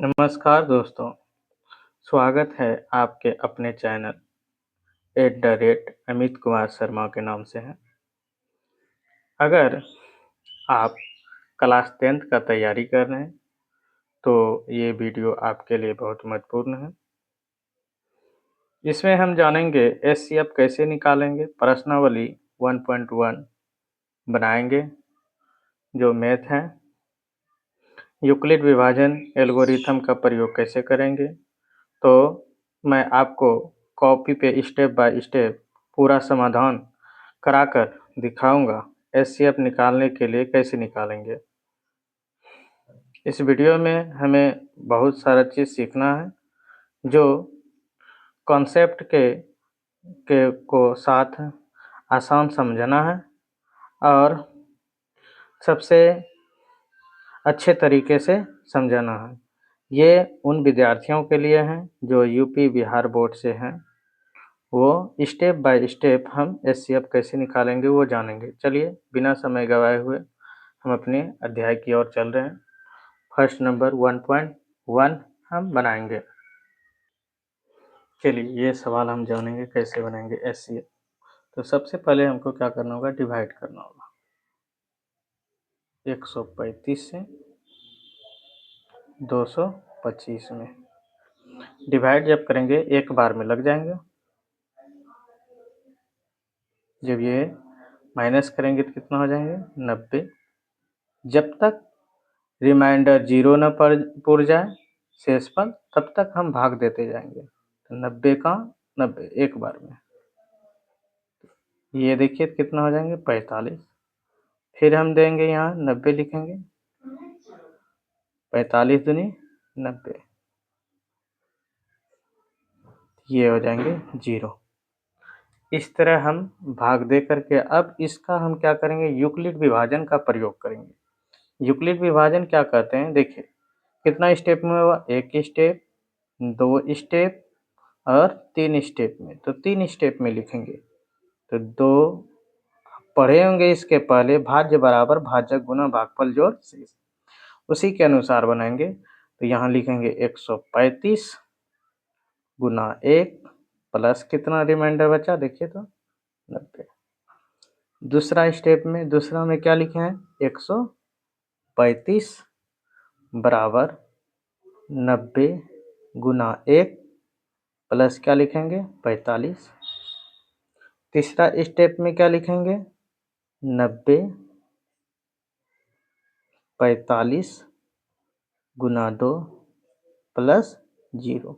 नमस्कार दोस्तों, स्वागत है आपके अपने चैनल अमित कुमार शर्मा के नाम से है। अगर आप क्लास 10th का तैयारी कर रहे हैं, तो ये वीडियो आपके लिए बहुत महत्वपूर्ण है। इसमें हम जानेंगे एचसीएफ कैसे निकालेंगे, प्रश्नावली 1.1 बनाएंगे, जो मैथ है, यूक्लिड विभाजन एल्गोरिथम का प्रयोग कैसे करेंगे। तो मैं आपको कॉपी पे स्टेप बाय स्टेप पूरा समाधान कराकर दिखाऊंगा एचसीएफ निकालने के लिए कैसे निकालेंगे। इस वीडियो में हमें बहुत सारा चीज़ सीखना है, जो कॉन्सेप्ट के को साथ आसान समझना है और सबसे अच्छे तरीके से समझाना है। ये उन विद्यार्थियों के लिए हैं जो यूपी बिहार बोर्ड से हैं। वो स्टेप बाय स्टेप हम एचसीएफ कैसे निकालेंगे वो जानेंगे। चलिए बिना समय गवाए हुए हम अपने अध्याय की ओर चल रहे हैं। फर्स्ट नंबर 1.1 हम बनाएंगे। चलिए ये सवाल हम जानेंगे कैसे बनाएंगे एचसीएफ। तो सबसे पहले हमको क्या करना होगा, डिवाइड करना होगा 135 से 225 में। डिवाइड जब करेंगे एक बार में लग जाएंगे। जब ये माइनस करेंगे तो कितना हो जाएंगे 90। जब तक रिमाइंडर 0 न पुर जाए शेषफल, तब तक हम भाग देते जाएंगे। तो 90 का 90 एक बार में, ये देखिए कितना हो जाएंगे 45। फिर हम देंगे यहाँ 90 लिखेंगे, 45 दूनी 90, ये हो जाएंगे 0। इस तरह हम भाग दे करके अब इसका हम क्या करेंगे, यूक्लिड विभाजन का प्रयोग करेंगे। यूक्लिड विभाजन क्या कहते हैं, देखिए कितना स्टेप में हुआ, एक स्टेप, 2 स्टेप और 3 स्टेप में। तो 3 स्टेप में लिखेंगे। तो 2 पढ़े होंगे इसके पहले, भाज्य बराबर भाजक गुना भागफल जोड़ शेष, उसी के अनुसार बनाएंगे। तो यहाँ लिखेंगे 135 गुना 1 प्लस कितना रिमाइंडर बचा, देखिए तो 90। दूसरा स्टेप में, दूसरा में क्या लिखे हैं, 135 बराबर 90 गुना 1 प्लस क्या लिखेंगे 45। तीसरा स्टेप में क्या लिखेंगे, 90 45 गुना 2 प्लस 0।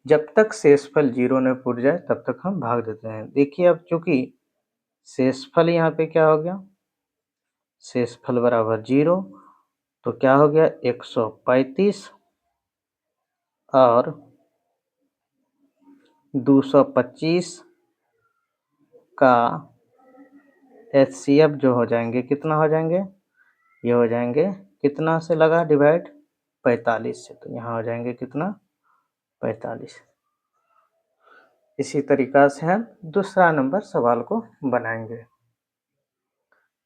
जब तक शेषफल 0 न पुर जाए तब तक हम भाग देते हैं। देखिए अब चूंकि शेषफल यहाँ पे क्या हो गया, शेषफल बराबर 0, तो क्या हो गया 135 और 225 का एचसीएफ जो हो जाएंगे, कितना हो जाएंगे, ये हो जाएंगे कितना से लगा डिवाइड, 45 से। तो यहाँ हो जाएंगे कितना 45। इसी तरीका से हम दूसरा नंबर सवाल को बनाएंगे।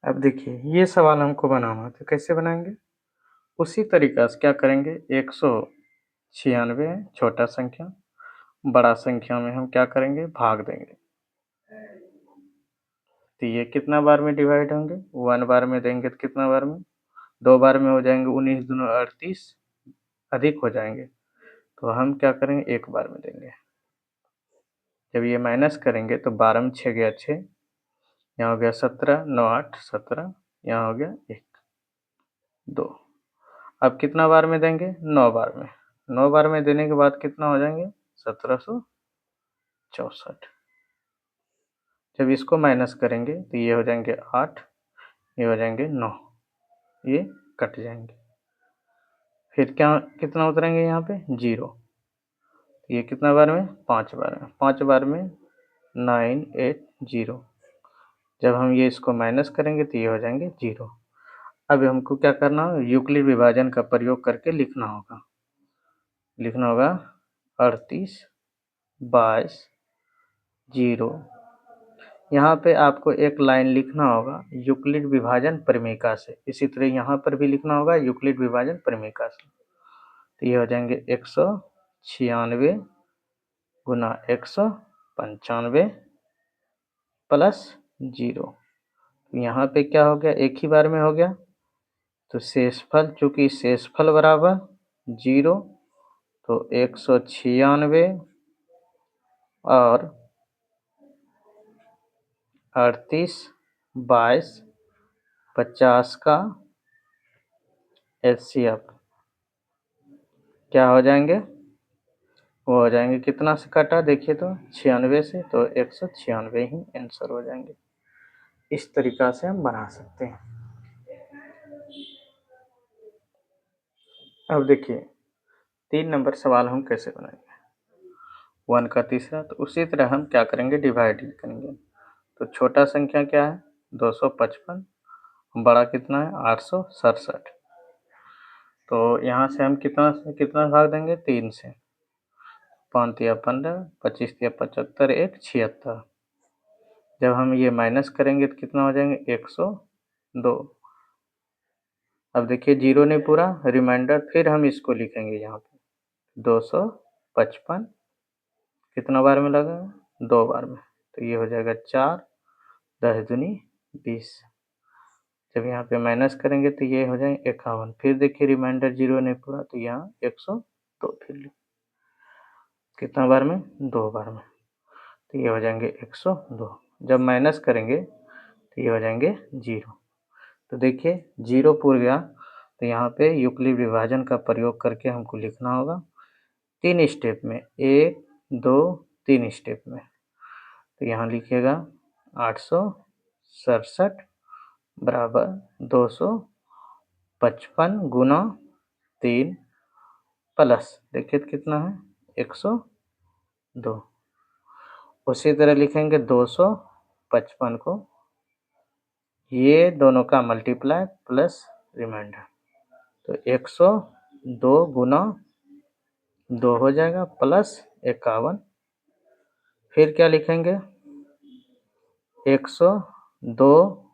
अब देखिए ये सवाल हमको बनाना है, तो कैसे बनाएंगे, उसी तरीका से क्या करेंगे, 196 है छोटा संख्या, बड़ा संख्या में हम क्या करेंगे, भाग देंगे। तो ये कितना बार में डिवाइड होंगे, 1 बार में देंगे तो कितना बार में, 2 बार में हो जाएंगे, 19 दूनी 38 अधिक हो जाएंगे। तो हम क्या करेंगे, 1 बार में देंगे। जब ये माइनस करेंगे तो 12 में 6 गया 6, यहाँ हो गया 17, 9 8 17, यहाँ हो गया 1 2। अब कितना बार में देंगे, 9 बार में। 9 बार में देने के बाद कितना हो जाएंगे 1764। जब इसको माइनस करेंगे तो ये हो जाएंगे 8, ये हो जाएंगे 9, ये कट जाएंगे। फिर क्या कितना उतरेंगे यहाँ पे 0, ये कितना बार में 5 बार में, 5 बार में 980। जब हम ये इसको माइनस करेंगे तो ये हो जाएंगे 0। अब हमको क्या करना होगा, यूक्लिड विभाजन का प्रयोग करके लिखना होगा। 38 22 0। यहाँ पे आपको एक लाइन लिखना होगा यूक्लिड विभाजन परिमेयका से। इसी तरह यहाँ पर भी लिखना होगा यूक्लिड विभाजन परिमेयका से। तो ये हो जाएंगे 196 गुना 195 प्लस 0। यहाँ पे क्या हो गया, एक ही बार में हो गया, तो शेषफल, चूंकि शेषफल बराबर 0, तो 196 और 38, 22, 50 का एचसीएफ क्या हो जाएंगे, वो हो जाएंगे, कितना से कटा देखिए तो 96 से, तो 196 ही आंसर हो जाएंगे। इस तरीका से हम बना सकते हैं। अब देखिए 3 नंबर सवाल हम कैसे बनाएंगे। 1 का तीसरा, तो उसी तरह हम क्या करेंगे, डिवाइड करेंगे। तो छोटा संख्या क्या है 255, बड़ा कितना है 867। तो यहाँ से हम कितना से कितना भाग देंगे, 3 से। 5 या 15, 25 या 75, 1 76। जब हम ये माइनस करेंगे तो कितना हो जाएंगे 102। अब देखिए 0 नहीं पूरा, रिमाइंडर फिर हम इसको लिखेंगे यहाँ पे 255 कितना बार में लगा, 2 बार में, तो ये हो जाएगा 4, 10 दूनी 20। जब यहाँ पे माइनस करेंगे तो ये हो जाएंगे 51। फिर देखिए रिमाइंडर 0 नहीं पूरा, तो यहाँ 102 फिर लिख, कितना बार में, 2 बार में, तो ये हो जाएंगे 102। जब माइनस करेंगे तो ये हो जाएंगे 0। तो देखिए 0 पूर गया, तो यहाँ पे यूक्लिड विभाजन का प्रयोग करके हमको लिखना होगा 3 स्टेप में, 1 2 3 स्टेप में। तो यहाँ लिखिएगा 867 बराबर 255 गुना 3 प्लस, देखिए कितना है 102। उसी तरह लिखेंगे 255 को, ये दोनों का मल्टीप्लाई प्लस रिमाइंडर, तो 102 गुना 2 हो जाएगा प्लस 51। फिर क्या लिखेंगे 102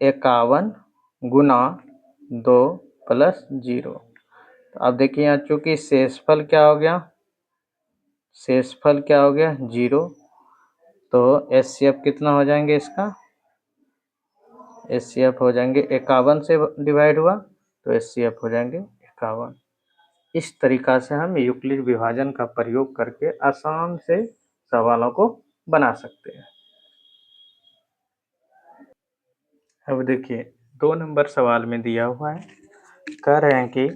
51 गुना 2 प्लस 0। तो अब देखिए यहाँ चूंकि शेषफल क्या हो गया, शेषफल क्या हो गया 0, तो एचसीएफ कितना हो जाएंगे इसका, एचसीएफ हो जाएंगे 51 से डिवाइड हुआ, तो एचसीएफ हो जाएंगे 51। इस तरीका से हम यूक्लिड विभाजन का प्रयोग करके आसान से सवालों को बना सकते हैं। अब देखिए 2 नंबर सवाल में दिया हुआ है, कह रहे हैं कि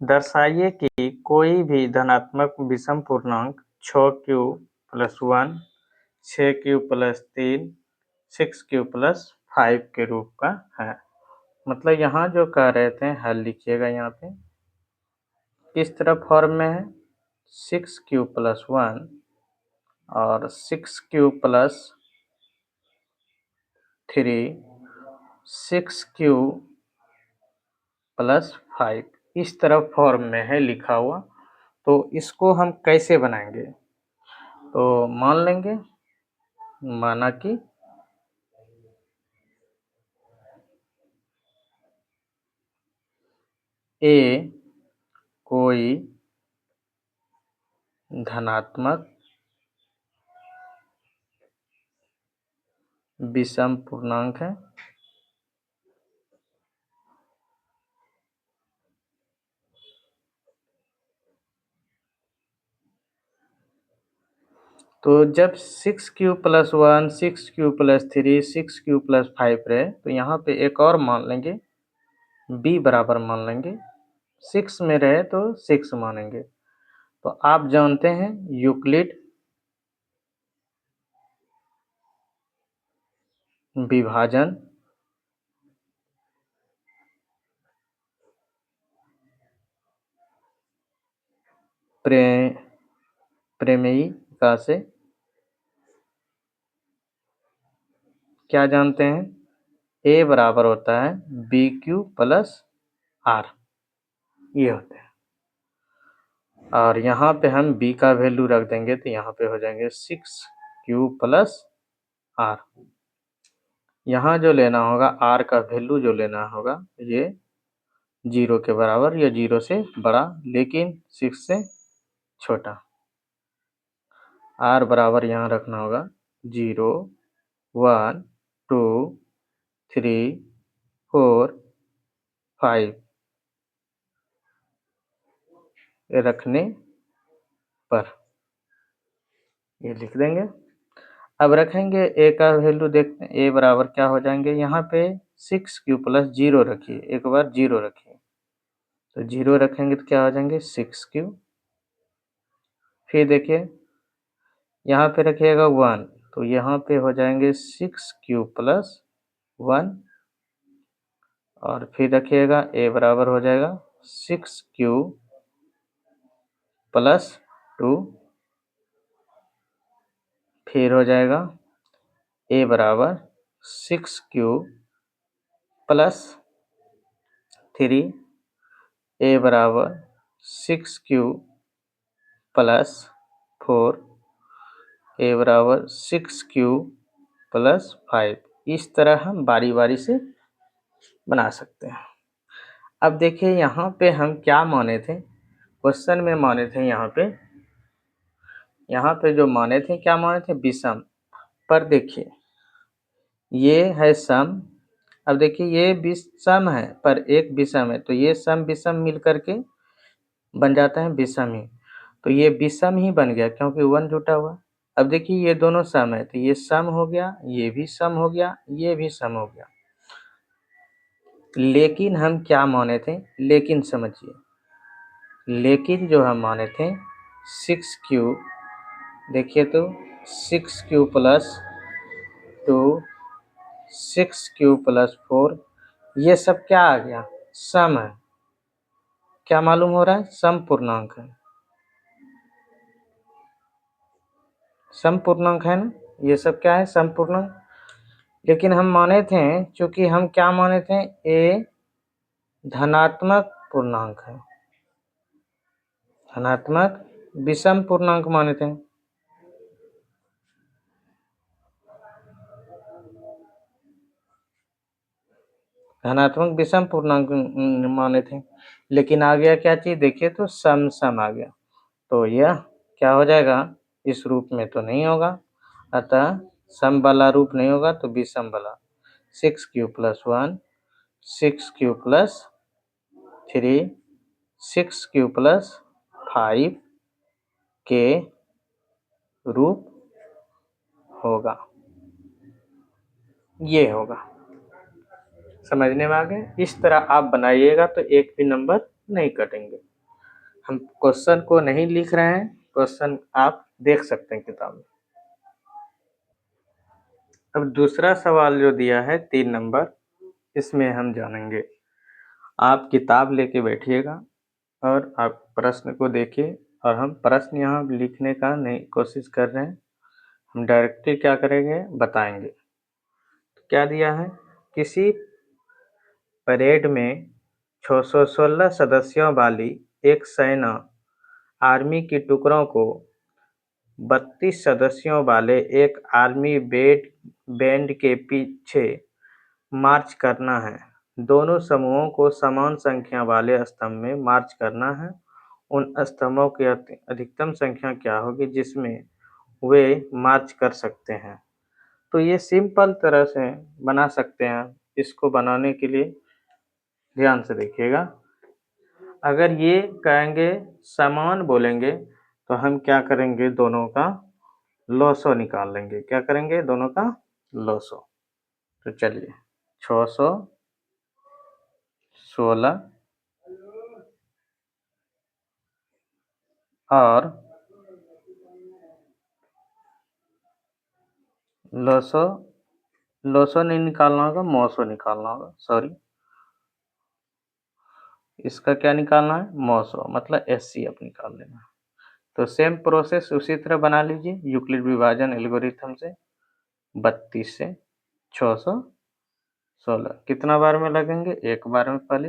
दर्शाइए कि कोई भी धनात्मक विषम पूर्णांक 6q + 1, 6q + 3, 6q + 5 के रूप का है। मतलब यहाँ जो कह रहे थे, हल लिखिएगा यहाँ पे किस तरह फॉर्म में है, 6q + 1 और 6q + 3, 6q + 5, इस तरह फॉर्म में है लिखा हुआ। तो इसको हम कैसे बनाएंगे, तो मान लेंगे, माना कि ए कोई धनात्मक विषम पूर्णांक है, तो जब 6q + 1, 6q + 3, 6q + 5 रहे, तो यहाँ पे एक और मान लेंगे, b बराबर मान लेंगे, 6 में रहे तो 6 मानेंगे। तो आप जानते हैं यूक्लिड विभाजन प्रमेयिका से क्या जानते हैं, a बराबर होता है bq + r, ये होते हैं। और यहाँ पे हम b का वैल्यू रख देंगे, तो यहाँ पे हो जाएंगे 6q + r। यहाँ जो लेना होगा r का वैल्यू जो लेना होगा, ये 0 के बराबर या 0 से बड़ा लेकिन 6 से छोटा। r बराबर यहाँ रखना होगा 0, 1, 2, 3, 4, 5 रखने पर ये लिख देंगे। अब रखेंगे a का वैल्यू देखते हैं, a बराबर क्या हो जाएंगे, यहाँ पे 6 प्लस 0 रखिए, एक बार 0 रखिए तो 0 रखेंगे तो क्या हो जाएंगे 6। फिर देखिए यहाँ पे रखिएगा 1 तो यहाँ पे हो जाएंगे 6 प्लस 1 और फिर रखिएगा a बराबर हो जाएगा 6 प्लस 2, फिर हो जाएगा a बराबर 6 प्लस 3, a बराबर 6 प्लस 4, a बराबर 6 प्लस 5। इस तरह हम बारी बारी से बना सकते हैं। अब देखिए यहाँ पे हम क्या माने थे, क्वेश्चन में माने थे यहाँ पे जो माने थे क्या माने थे, विषम। पर देखिए ये है सम, अब देखिए ये विषम है पर एक विषम है तो ये सम विषम मिल करके बन जाता है विषम ही, तो ये विषम ही बन गया क्योंकि 1 जुटा हुआ। अब देखिए ये दोनों सम है तो ये सम हो गया, ये भी सम हो गया, ये भी सम हो गया। लेकिन हम क्या माने थे, लेकिन समझिए, लेकिन जो हम माने थे 6 देखिए तो 6 प्लस 2, 6 प्लस 4 ये सब क्या आ गया, सम है। क्या मालूम हो रहा है, सम पूर्णांक है, सम पूर्णांक है ना, ये सब क्या है सम पूर्णांक। लेकिन हम माने थे, चूंकि हम क्या माने थे, a धनात्मक पूर्णांक है, धनात्मक विषम पूर्णांक माने थे। धनात्मक विषम पूर्णांक माने थे, लेकिन आ गया क्या चीज, देखिए तो सम सम आ गया, तो यह क्या हो जाएगा, इस रूप में तो नहीं होगा, अतः सम वाला रूप नहीं होगा तो विषम वाला 6 प्लस 1, 6 प्लस 3, 6 प्लस 5 के रूप होगा, ये होगा। समझने में आ गए, इस तरह आप बनाइएगा तो एक भी नंबर नहीं कटेंगे। हम क्वेश्चन को नहीं लिख रहे हैं, क्वेश्चन आप देख सकते हैं किताब में। अब दूसरा सवाल जो दिया है 3 नंबर, इसमें हम जानेंगे। आप किताब लेके बैठिएगा और आप प्रश्न को देखिए, और हम प्रश्न यहाँ लिखने का नहीं कोशिश कर रहे हैं, हम डायरेक्टली क्या करेंगे बताएंगे। तो क्या दिया है, किसी परेड में 616 सदस्यों वाली एक सेना आर्मी की टुकड़ों को 32 सदस्यों वाले एक आर्मी बैंड के पीछे मार्च करना है। दोनों समूहों को समान संख्या वाले स्तंभ में मार्च करना है। उन स्तंभों की अधिकतम संख्या क्या होगी जिसमें वे मार्च कर सकते हैं। तो ये सिंपल तरह से बना सकते हैं। इसको बनाने के लिए ध्यान से देखिएगा। अगर ये कहेंगे समान बोलेंगे तो हम क्या करेंगे, दोनों का लॉसो निकाल लेंगे। क्या करेंगे, दोनों का लॉसो। तो चलिए 616 और लॉसो, लॉसो नहीं निकालना होगा, मौसो निकालना होगा, सॉरी। इसका क्या निकालना है, मौसो, मतलब एचसीएफ निकाल लेना। तो सेम प्रोसेस उसी तरह बना लीजिए यूक्लिड विभाजन एल्गोरिथम से। 32 से 616 कितना बार में लगेंगे, एक बार में। पहले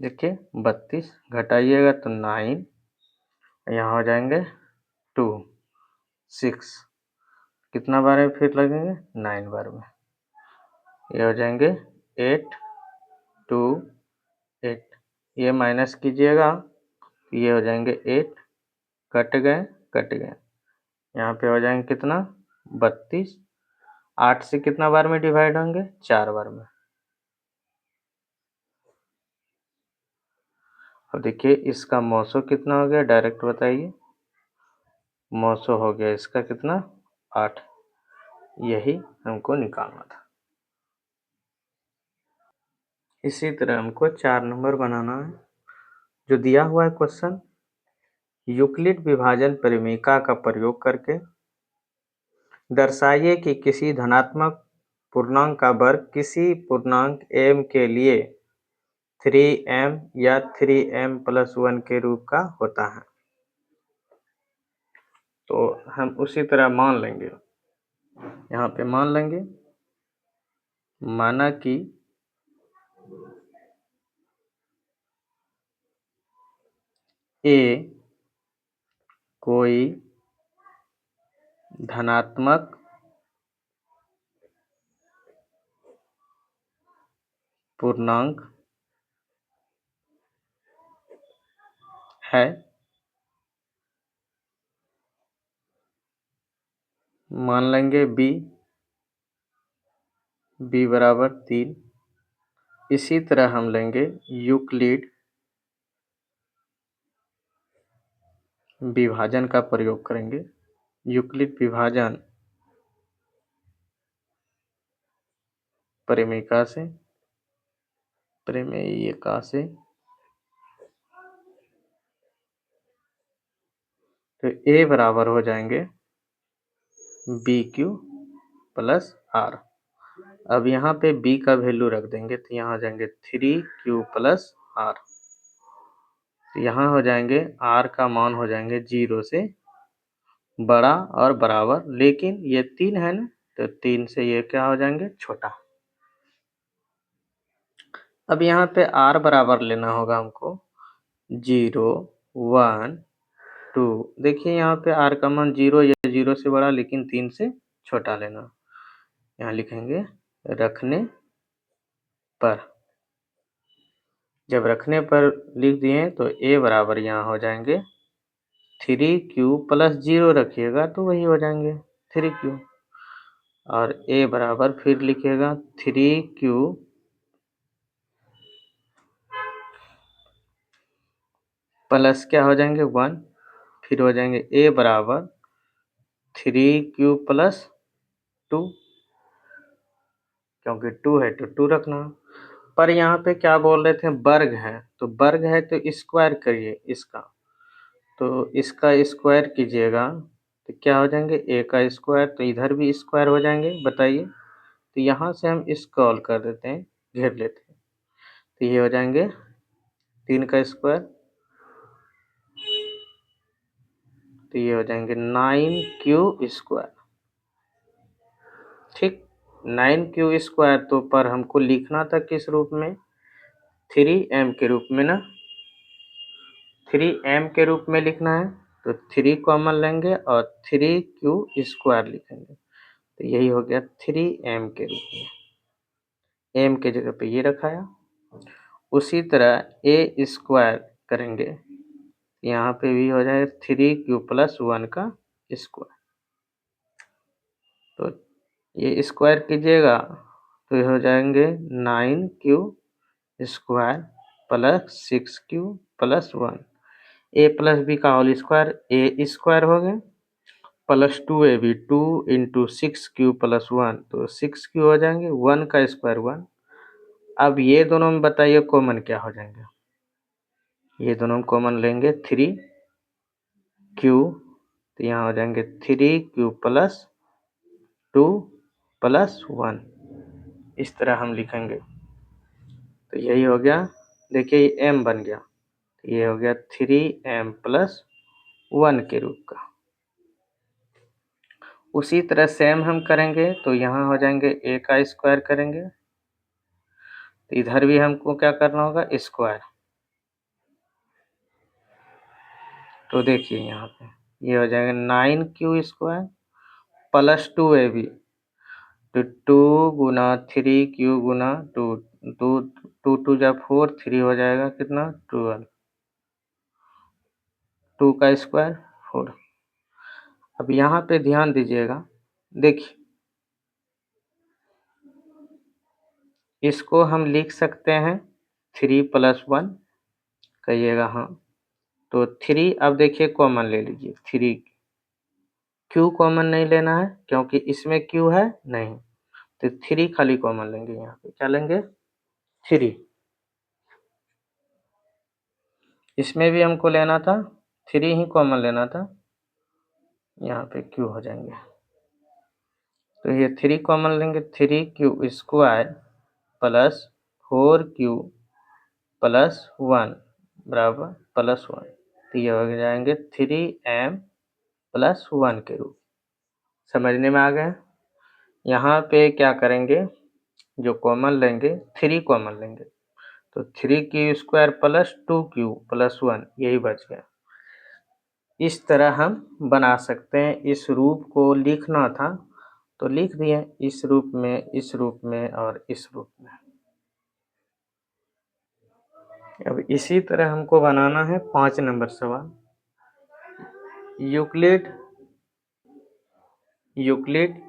देखिए 32 घटाइएगा तो 9, यहाँ हो जाएंगे 2, 6 कितना बार में फिर लगेंगे, 9 बार में। ये हो जाएंगे 8, 2, 8, ये माइनस कीजिएगा तो ये हो जाएंगे 8, कट गए, यहाँ पे हो जाएंगे कितना 32, 8 से कितना बार में डिवाइड होंगे 4 बार में। अब देखिए इसका मौसो कितना हो गया डायरेक्ट बताइए, मौसो हो गया इसका कितना 8, यही हमको निकालना था। इसी तरह हमको 4 नंबर बनाना है। जो दिया हुआ है क्वेश्चन, यूक्लिड विभाजन परिमेयिका का प्रयोग करके दर्शाइए कि किसी धनात्मक पूर्णांक का वर्ग किसी पूर्णांक m के लिए 3m या 3m+1 के रूप का होता है। तो हम उसी तरह मान लेंगे, यहाँ पे मान लेंगे, माना कि a कोई धनात्मक पूर्णांक है, मान लेंगे b बराबर 3। इसी तरह हम लेंगे यूक्लिड विभाजन का प्रयोग करेंगे। यूक्लिड विभाजन परिमेयिका से तो a बराबर हो जाएंगे BQ प्लस R। अब यहाँ पे b का वैल्यू रख देंगे तो यहाँ आ जाएंगे 3Q प्लस R। तो यहाँ हो जाएंगे R का मान हो जाएंगे 0 से बड़ा और बराबर, लेकिन ये 3 है ना, तो 3 से ये क्या हो जाएंगे छोटा। अब यहाँ पे R बराबर लेना होगा हमको 0, 1, 2। देखिए यहाँ पे R का मान 0 या 0 से बड़ा लेकिन 3 से छोटा लेना। यहाँ लिखेंगे रखने पर, जब रखने पर लिख दिए तो a बराबर यहाँ हो जाएंगे 3Q प्लस 0 रखिएगा तो वही हो जाएंगे 3Q, और a बराबर फिर लिखिएगा 3Q प्लस क्या हो जाएंगे 1, फिर हो जाएंगे a बराबर 3Q प्लस 2, क्योंकि 2 है तो 2 रखना। पर यहाँ पे क्या बोल रहे थे वर्ग है, तो वर्ग है तो स्क्वायर करिए इसका, तो इसका स्क्वायर कीजिएगा तो क्या हो जाएंगे a का स्क्वायर, तो इधर भी स्क्वायर हो जाएंगे बताइए। तो यहाँ से हम इसको सॉल्व कर देते हैं, घेर लेते हैं, तो ये हो जाएंगे 3 का स्क्वायर, तो ये हो जाएंगे 9Q स्क्वायर। ठीक, 9Q स्क्वायर तो पर हमको लिखना था किस रूप में, 3m के रूप में ना, 3m के रूप में लिखना है तो 3 कॉमन लेंगे और 3Q स्क्वायर लिखेंगे, तो यही हो गया 3m के रूप में, m के जगह पे ये रखाया। उसी तरह a स्क्वायर करेंगे, यहाँ पे भी हो जाएगा 3Q प्लस 1 का स्क्वायर, तो ये स्क्वायर कीजिएगा तो ये हो जाएंगे 9Q square plus 6Q plus 1, a plus b का होल स्क्वायर a स्क्वायर हो गया plus 2ab 2 into 6Q plus 1, तो 6Q हो जाएंगे, 1 का स्क्वायर 1। अब ये दोनों में बताइए कॉमन क्या हो जाएंगे, ये दोनों कॉमन लेंगे 3Q, तो यहाँ हो जाएंगे 3Q प्लस 2 प्लस 1, इस तरह हम लिखेंगे, तो यही हो गया। देखिए ये m बन गया, तो ये हो गया 3m प्लस 1 के रूप का। उसी तरह सेम हम करेंगे तो यहाँ हो जाएंगे a का स्क्वायर करेंगे, तो इधर भी हमको क्या करना होगा स्क्वायर, तो देखिए यहाँ पे ये हो जाएगा 9Q स्क्वायर प्लस 2ab, तो 2 गुना 3Q गुना 2, टू टू जा 4, 3 हो जाएगा कितना 12, 2 का स्क्वायर 4। अब यहाँ पे ध्यान दीजिएगा, देखिए इसको हम लिख सकते हैं 3 + 1, कहिएगा हाँ। तो 3 अब देखिए कॉमन ले लीजिए 3, क्यू कॉमन नहीं लेना है क्योंकि इसमें क्यू है नहीं, तो 3 खाली कॉमन लेंगे। यहाँ पे क्या लेंगे 3, इसमें भी हमको लेना था 3 ही कॉमन लेना था, यहाँ पे क्यू हो जाएंगे। तो ये 3 कॉमन लेंगे, 3 स्क्वायर प्लस 4 + 1 बराबर +1, तो ये हो जाएंगे 3m + 1 के रूप। समझने में आ गए? यहाँ पे क्या करेंगे, जो कॉमन लेंगे 3 कॉमन लेंगे, तो 3q² + 2q + 1 यही बच गया। इस तरह हम बना सकते हैं। इस रूप को लिखना था तो लिख दिए, इस रूप में, इस रूप में और इस रूप में। अब इसी तरह हमको बनाना है 5 नंबर सवाल। यूक्लिड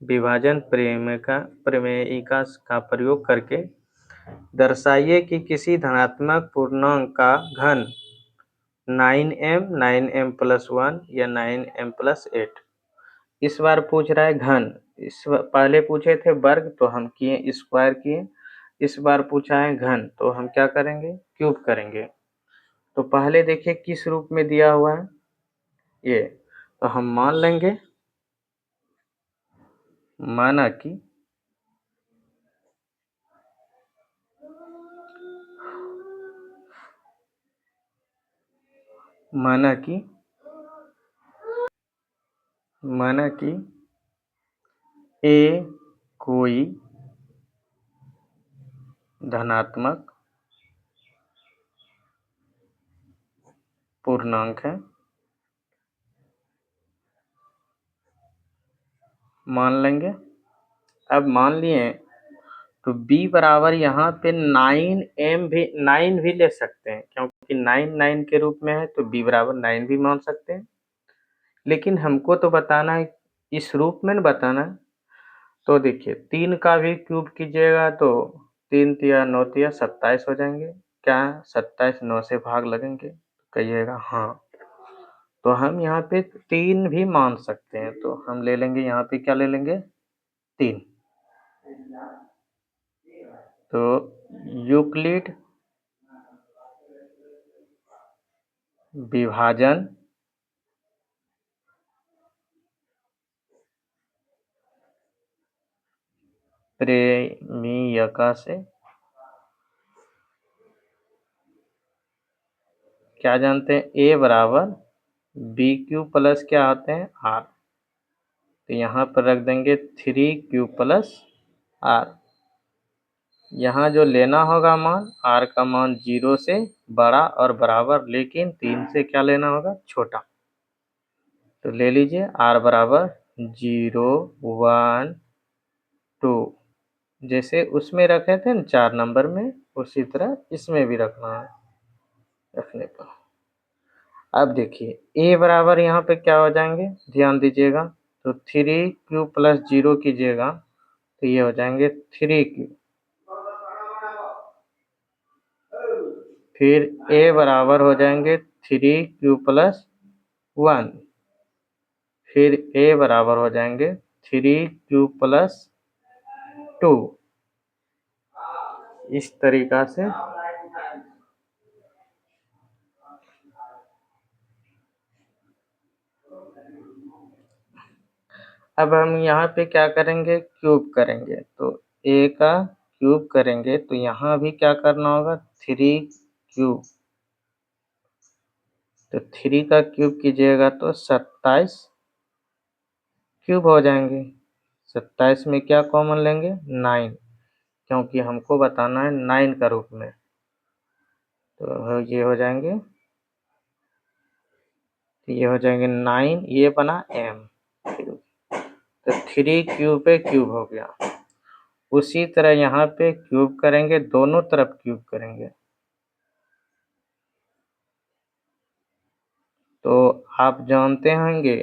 विभाजन प्रमेयिका का प्रयोग करके दर्शाइए कि किसी धनात्मक पूर्णांक का घन 9m, 9m + 1 या 9m + 8। इस बार पूछ रहा है घन। पहले पूछे थे वर्ग तो हम किए, स्क्वायर किए। इस बार पूछा है घन तो हम क्या करेंगे, क्यूब करेंगे। तो पहले देखिए किस रूप में दिया हुआ है ये, तो हम मान लेंगे, माना कि ए कोई धनात्मक पूर्णांक है, मान लेंगे। अब मान लिए तो b बराबर यहाँ पे 9 भी ले सकते हैं क्योंकि 9 के रूप में है, तो b बराबर 9 भी मान सकते हैं। लेकिन हमको तो बताना है, इस रूप में न बताना है। तो देखिए 3 का भी क्यूब कीजिएगा तो 3 तिया 9 तिया 27 हो जाएंगे। क्या 27 9 से भाग लगेंगे, कहिएगा हाँ। तो हम यहाँ पे 3 भी मान सकते हैं, तो हम ले लेंगे यहाँ पे, क्या ले लेंगे 3। तो यूक्लिड विभाजन प्रमेयिका से क्या जानते हैं, a बराबर BQ प्लस क्या आते हैं R, तो यहाँ पर रख देंगे 3Q + R। यहाँ जो लेना होगा मान, R का मान 0 से बड़ा और बराबर, लेकिन 3 से क्या लेना होगा छोटा। तो ले लीजिए R बराबर 0 1 2, जैसे उसमें रखे थे न 4 नंबर में, उसी तरह इसमें भी रखना है। रखने पर अब देखिए a बराबर यहाँ पे क्या हो जाएंगे, ध्यान दीजिएगा। तो 3q + 0 कीजिएगा तो ये हो जाएंगे 3q। फिर a बराबर हो जाएंगे 3q + 1, फिर a बराबर हो जाएंगे 3q + 2। इस तरीका से अब हम यहाँ पे क्या करेंगे, क्यूब करेंगे। तो a का क्यूब करेंगे तो यहाँ भी क्या करना होगा 3q, तो 3 का क्यूब कीजिएगा तो 27 क्यूब हो जाएंगे। 27 में क्या कॉमन लेंगे 9, क्योंकि हमको बताना है 9 का रूप में। तो ये हो जाएंगे, तो ये हो जाएंगे 9, ये बना m, तो 3q पे क्यूब हो गया। उसी तरह यहाँ पे क्यूब करेंगे, दोनों तरफ क्यूब करेंगे। तो आप जानते होंगे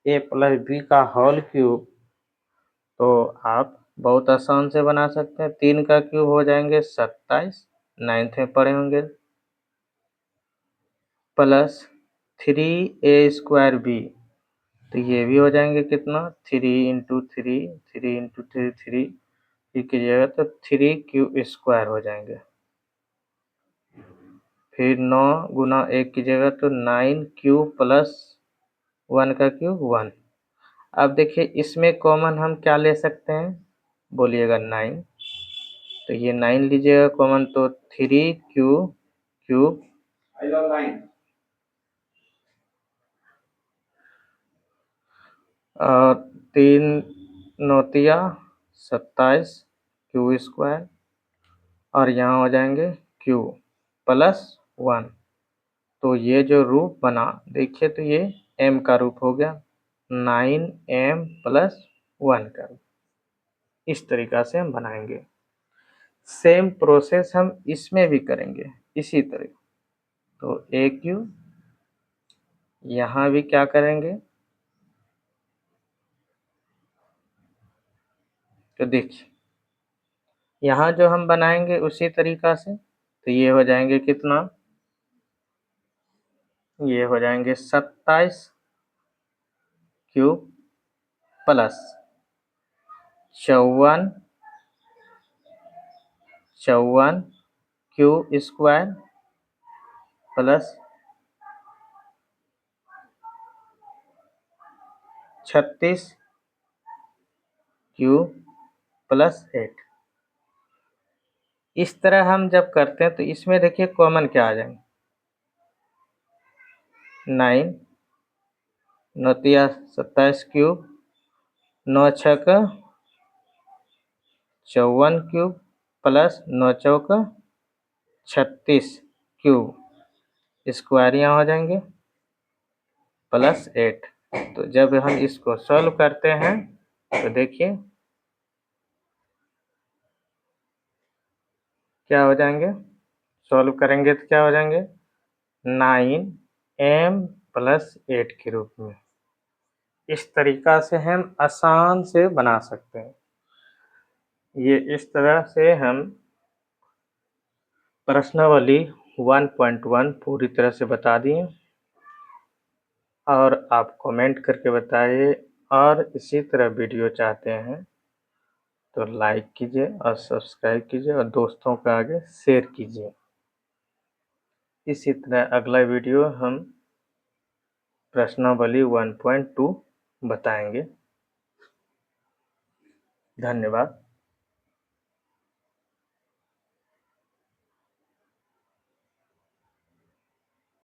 a प्लस बी का होल क्यूब, तो आप बहुत आसान से बना सकते हैं। 3 का क्यूब हो जाएंगे 27, 9th में पढ़े होंगे, प्लस 3a² b, तो ये भी हो जाएंगे कितना 3 इंटू 3, 3 इंटू 3, 3 कीजिएगा तो 3 क्यू² हो जाएंगे। फिर 9 गुना 1 कीजिएगा तो 9 प्लस 1 का क्यूब 1। अब देखिए इसमें कॉमन हम क्या ले सकते हैं, बोलिएगा 9, तो ये 9 लीजिएगा कॉमन तो 3 क्यूब और 3 नौतिया 27 क्यू² और यहाँ हो जाएंगे क्यू प्लस 1। तो ये जो रूप बना देखिए तो ये m का रूप हो गया, 9m प्लस 1 का रूप। इस तरीक़ा से हम बनाएंगे। सेम प्रोसेस हम इसमें भी करेंगे इसी तरह। तो a क्यू, यहाँ भी क्या करेंगे, तो देखिए यहाँ जो हम बनाएंगे उसी तरीक़ा से, तो ये हो जाएंगे कितना, ये हो जाएंगे 27 cube plus 54 q plus 36 q plus 8। इस तरह हम जब करते हैं तो इसमें देखिए कॉमन क्या आ जाएंगे, 9 नौतिया 27 क्यूब, 9 छक्का 54 क्यूब प्लस 9 चौका 36 क्यूब यहाँ हो जाएंगे प्लस 8। तो जब हम इसको सॉल्व करते हैं तो देखिए क्या हो जाएंगे, सॉल्व करेंगे तो क्या हो जाएंगे 9m प्लस 8 के रूप में। इस तरीक़ा से हम आसान से बना सकते हैं। ये इस तरह से हम प्रश्नावली 1.1 पूरी तरह से बता दिए और आप कमेंट करके बताइए, और इसी तरह वीडियो चाहते हैं तो लाइक कीजिए और सब्सक्राइब कीजिए और दोस्तों के आगे शेयर कीजिए। इसी तरह अगला वीडियो हम प्रश्नावली 1.2 बताएंगे। धन्यवाद।